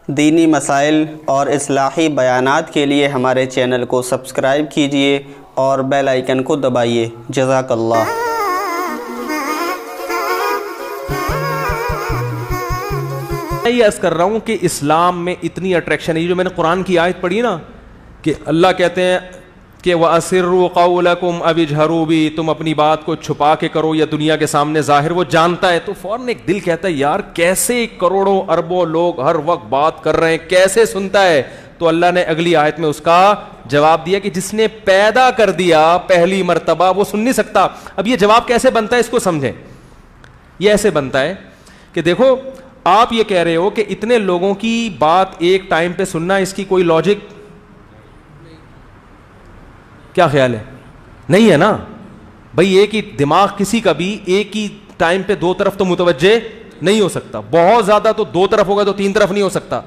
دینی مسائل اور اصلاحی بیانات کے لیے ہمارے چینل کو سبسکرائب کیجیے اور بیل آئیکن کو دبائیے۔ جزاک اللہ۔ میں یہ عرض کر رہا ہوں کہ اسلام میں اتنی اٹریکشن ہے، جو میں نے قرآن کی آیت پڑھی نا کہ اللہ کہتے ہیں کہ وَأَسِرُّوا قَوْلَكُمْ أَوِ اجْهَرُوا بِهِ، تم اپنی بات کو چھپا کے کرو یا دنیا کے سامنے ظاہر، وہ جانتا ہے۔ تو فوراً ایک دل کہتا ہے یار کیسے کروڑوں اربوں لوگ ہر وقت بات کر رہے ہیں، کیسے سنتا ہے؟ تو اللہ نے اگلی آیت میں اس کا جواب دیا کہ جس نے پیدا کر دیا پہلی مرتبہ وہ سن نہیں سکتا۔ اب یہ جواب کیسے بنتا ہے اس کو سمجھیں۔ یہ ایسے بنتا ہے کہ دیکھو آپ یہ کہہ رہے ہو کہ اتنے لوگوں کی بات ایک ٹائم پہ سننا، اس کی کوئی لاجک کیا خیال ہے؟ نہیں ہے نا بھائی، ایک ہی دماغ کسی کا بھی ایک ہی ٹائم پہ دو طرف تو متوجہ نہیں ہو سکتا، بہت زیادہ تو دو طرف ہوگا تو تین طرف نہیں ہو سکتا،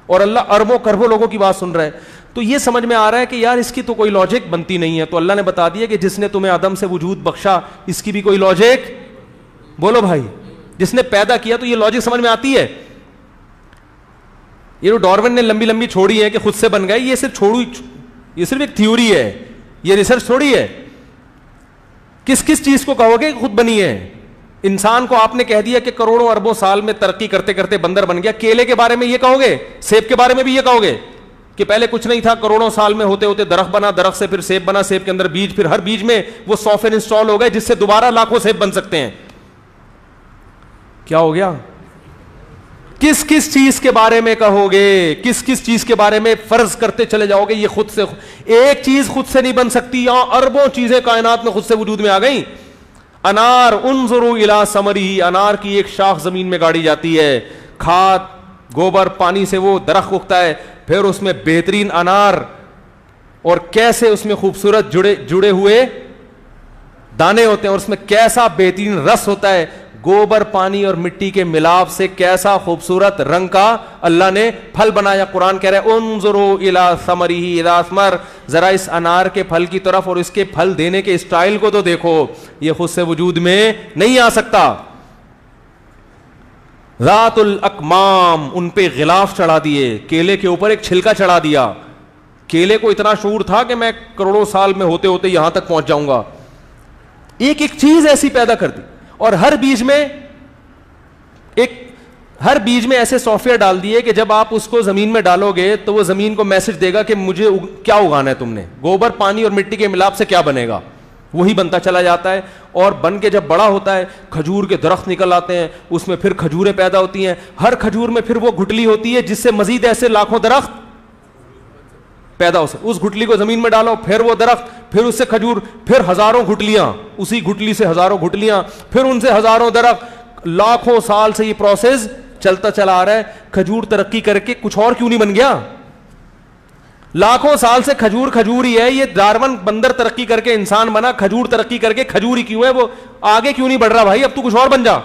اور اللہ اربوں کروڑوں لوگوں کی بات سن رہا ہے۔ تو یہ سمجھ میں آ رہا ہے کہ یار اس کی تو کوئی لاجک بنتی نہیں ہے۔ تو اللہ نے بتا دیا کہ جس نے تمہیں عدم سے وجود بخشا، اس کی بھی کوئی لاجک بولو بھائی، جس نے پیدا کیا تو یہ لاجک سمجھ میں آتی ہے۔ یہ جو ڈارون نے لمبی لمبی چھوڑی ہے کہ خود سے بن گئے، یہ صرف ایک تھیوری ہے، یہ ریسرچ تھوڑی ہے۔ کس کس چیز کو کہو گے خود بنی ہے؟ انسان کو آپ نے کہہ دیا کہ کروڑوں اربوں سال میں ترقی کرتے کرتے بندر بن گیا۔ کیلے کے بارے میں یہ کہو گے؟ سیب کے بارے میں بھی یہ کہو گے کہ پہلے کچھ نہیں تھا، کروڑوں سال میں ہوتے ہوتے درخت بنا، درخت سے پھر سیب بنا، سیب کے اندر بیج، پھر ہر بیج میں وہ سافٹ ویئر انسٹال ہو گئے جس سے دوبارہ لاکھوں سیب بن سکتے ہیں۔ کیا ہو گیا؟ کس کس چیز کے بارے میں کہو گے؟ کس کس چیز کے بارے میں فرض کرتے چلے جاؤ گے یہ خود سے؟ ایک چیز خود سے نہیں بن سکتی، یہاں اربوں چیزیں کائنات میں خود سے وجود میں آ گئیں۔ انار، انظروا الی ثمرہ، انار کی ایک شاخ زمین میں گاڑی جاتی ہے، کھاد گوبر پانی سے وہ درخت اگتا ہے، پھر اس میں بہترین انار، اور کیسے اس میں خوبصورت جڑے ہوئے دانے ہوتے ہیں، اور اس میں کیسا بہترین رس ہوتا ہے، گوبر پانی اور مٹی کے ملاپ سے کیسا خوبصورت رنگ کا اللہ نے پھل بنایا۔ قرآن کہہ رہا ہے انظروا الی ثمرہ اذا اثمر، ذرا اس انار کے پھل کی طرف اور اس کے پھل دینے کے اسٹائل کو تو دیکھو، یہ خود سے وجود میں نہیں آ سکتا۔ ذات الاکمام، ان پہ غلاف چڑھا دیے، کیلے کے اوپر ایک چھلکا چڑھا دیا۔ کیلے کو اتنا شعور تھا کہ میں کروڑوں سال میں ہوتے ہوتے یہاں تک پہنچ جاؤں گا، ایک ایک چیز ایسی پیدا کر دی، اور ہر بیج میں ایسے سافٹ ویئر ڈال دیے کہ جب آپ اس کو زمین میں ڈالو گے تو وہ زمین کو میسج دے گا کہ مجھے کیا اگانا ہے، تم نے گوبر پانی اور مٹی کے ملاپ سے کیا بنے گا، وہی بنتا چلا جاتا ہے۔ اور بن کے جب بڑا ہوتا ہے، کھجور کے درخت نکل آتے ہیں، اس میں پھر کھجوریں پیدا ہوتی ہیں، ہر کھجور میں پھر وہ گٹلی ہوتی ہے جس سے مزید ایسے لاکھوں درخت پیدا ہو سکتے۔ اس گٹلی کو زمین میں ڈالو، پھر وہ درخت، پھر اس سے کھجور، پھر ہزاروں گٹلیاں، اسی گٹلی سے ہزاروں گٹلیاں، پھر ان سے ہزاروں درخت، لاکھوں سال سے یہ پروسیس چلتا چلا آ رہا ہے۔ کھجور ترقی کر کے کچھ اور کیوں نہیں بن گیا؟ لاکھوں سال سے کھجور ہی ہے۔ یہ ڈارون بندر ترقی کر کے انسان بنا، کھجور ترقی کر کے کھجور ہی کیوں ہے؟ وہ آگے کیوں نہیں بڑھ رہا بھائی؟ اب تو کچھ اور بن جا۔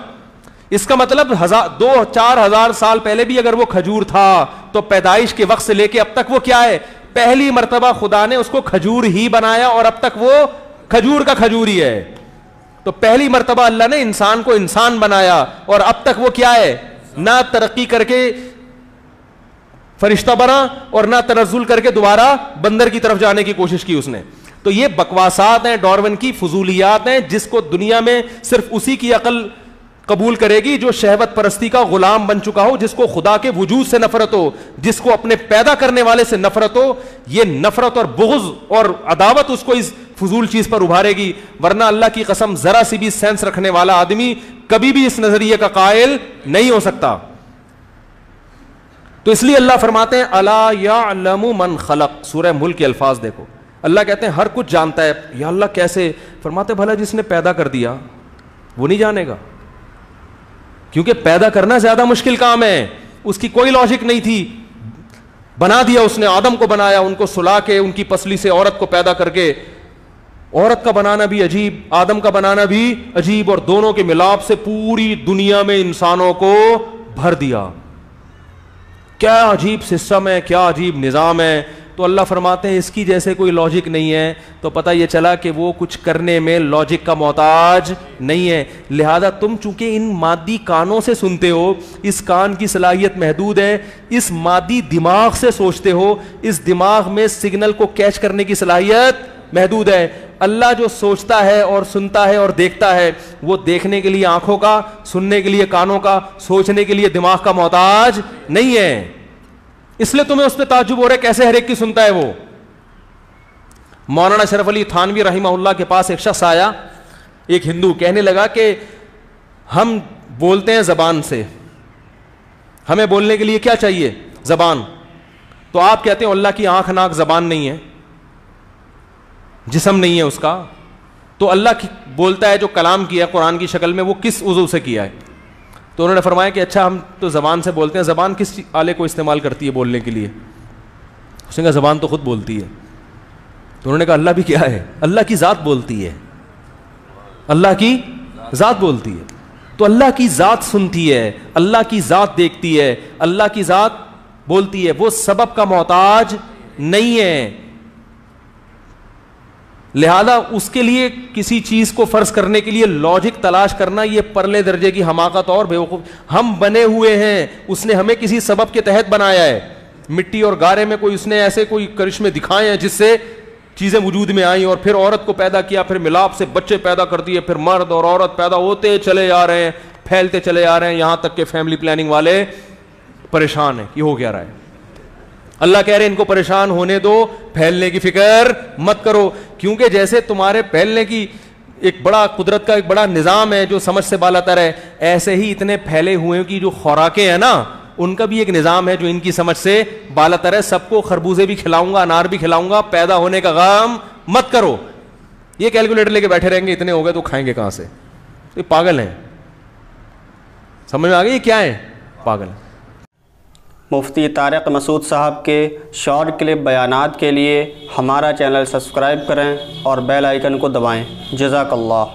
اس کا مطلب 2-4 ہزار سال پہلے بھی اگر وہ کھجور تھا تو پیدائش کے وقت سے لے کے اب تک وہ کیا ہے؟ پہلی مرتبہ خدا نے اس کو کھجور ہی بنایا، اور اب تک وہ کھجور کا کھجور ہی ہے۔ تو پہلی مرتبہ اللہ نے انسان کو انسان بنایا، اور اب تک وہ کیا ہے؟ نہ ترقی کر کے فرشتہ بنا اور نہ تنزل کر کے دوبارہ بندر کی طرف جانے کی کوشش کی اس نے۔ تو یہ بکواسات ہیں، ڈارون کی فضولیات ہیں، جس کو دنیا میں صرف اسی کی عقل قبول کرے گی جو شہوت پرستی کا غلام بن چکا ہو، جس کو خدا کے وجود سے نفرت ہو، جس کو اپنے پیدا کرنے والے سے نفرت ہو۔ یہ نفرت اور بغض اور عداوت اس کو اس فضول چیز پر ابھارے گی، ورنہ اللہ کی قسم ذرا سی بھی سینس رکھنے والا آدمی کبھی بھی اس نظریے کا قائل نہیں ہو سکتا۔ تو اس لیے اللہ فرماتے ہیں الا یعلم من خلق، سورہ ملک کے الفاظ دیکھو، اللہ کہتے ہیں ہر کچھ جانتا ہے۔ یا اللہ کیسے؟ فرماتے بھلا جس نے پیدا کر دیا وہ نہیں جانے گا؟ کیونکہ پیدا کرنا زیادہ مشکل کام ہے، اس کی کوئی لاجک نہیں تھی، بنا دیا اس نے، آدم کو بنایا، ان کو سلا کے ان کی پسلی سے عورت کو پیدا کر کے، عورت کا بنانا بھی عجیب، آدم کا بنانا بھی عجیب، اور دونوں کے ملاپ سے پوری دنیا میں انسانوں کو بھر دیا۔ کیا عجیب سسٹم ہے، کیا عجیب نظام ہے۔ تو اللہ فرماتے ہیں اس کی جیسے کوئی لاجک نہیں ہے. تو پتہ یہ چلا کہ وہ کچھ کرنے میں لاجک کا محتاج نہیں ہے. لہذا تم چونکہ ان مادی کانوں سے سنتے ہو, اس کان کی صلاحیت محدود ہے, اس مادی دماغ سے سوچتے ہو, اس دماغ میں سگنل کو کیچ کرنے کی صلاحیت محدود ہے. اللہ جو سوچتا ہے اور سنتا ہے اور دیکھتا ہے, وہ دیکھنے کے لیے آنکھوں کا, سننے کے لیے کانوں کا, سوچنے کے لیے دماغ کا محتاج نہیں ہے. اس لیے تمہیں اس پہ تعجب ہو رہا ہے کیسے ہر ایک کی سنتا ہے وہ. مولانا اشرف علی تھانوی رحمہ اللہ کے پاس ایک شخص آیا, ایک ہندو, کہنے لگا کہ ہم بولتے ہیں زبان سے, ہمیں بولنے کے لیے کیا چاہیے؟ زبان. تو آپ کہتے ہیں اللہ کی آنکھ ناک زبان نہیں ہے, جسم نہیں ہے اس کا, تو اللہ بولتا ہے جو کلام کیا قرآن کی شکل میں وہ کس عضو سے کیا ہے؟ تو انہوں نے فرمایا کہ اچھا ہم تو زبان سے بولتے ہیں, زبان کس آلے کو استعمال کرتی ہے بولنے کے لیے؟ اس نے کہا زبان تو خود بولتی ہے. تو انہوں نے کہا اللہ بھی کیا ہے؟ اللہ کی ذات بولتی ہے, اللہ کی ذات بولتی ہے. تو اللہ کی ذات سنتی ہے, اللہ کی ذات دیکھتی ہے, اللہ کی ذات بولتی ہے, وہ سبب کا محتاج نہیں ہے. لہذا اس کے لیے کسی چیز کو فرض کرنے کے لیے لاجک تلاش کرنا یہ پرلے درجے کی حماقت اور بیوقوف. ہم بنے ہوئے ہیں, اس نے ہمیں کسی سبب کے تحت بنایا ہے. مٹی اور گارے میں کوئی اس نے ایسے کوئی کرشمے دکھائے ہیں جس سے چیزیں وجود میں آئیں, اور پھر عورت کو پیدا کیا, پھر ملاپ سے بچے پیدا کر دیے, پھر مرد اور عورت پیدا ہوتے چلے جا رہے ہیں, پھیلتے چلے جا رہے ہیں, یہاں تک کہ فیملی پلاننگ والے پریشان ہیں کہ ہو کیا رہا ہے. اللہ کہہ رہے ہیں ان کو پریشان ہونے دو, پھیلنے کی فکر مت کرو, کیونکہ جیسے تمہارے پھیلنے کی ایک بڑا قدرت کا ایک بڑا نظام ہے جو سمجھ سے بالاتر ہے, ایسے ہی اتنے پھیلے ہوئے کی جو خوراکیں ہیں نا ان کا بھی ایک نظام ہے جو ان کی سمجھ سے بالاتر ہے. سب کو خربوزے بھی کھلاؤں گا, انار بھی کھلاؤں گا, پیدا ہونے کا غم مت کرو. یہ کیلکولیٹر لے کے بیٹھے رہیں گے اتنے ہو گئے تو کھائیں گے کہاں سے؟ یہ پاگل ہیں. سمجھ میں آ گئی یہ کیا ہے؟ پاگل. مفتی طارق مسعود صاحب کے شارٹ کلپ بیانات کے لیے ہمارا چینل سبسکرائب کریں اور بیل آئیکن کو دبائیں. جزاک اللہ.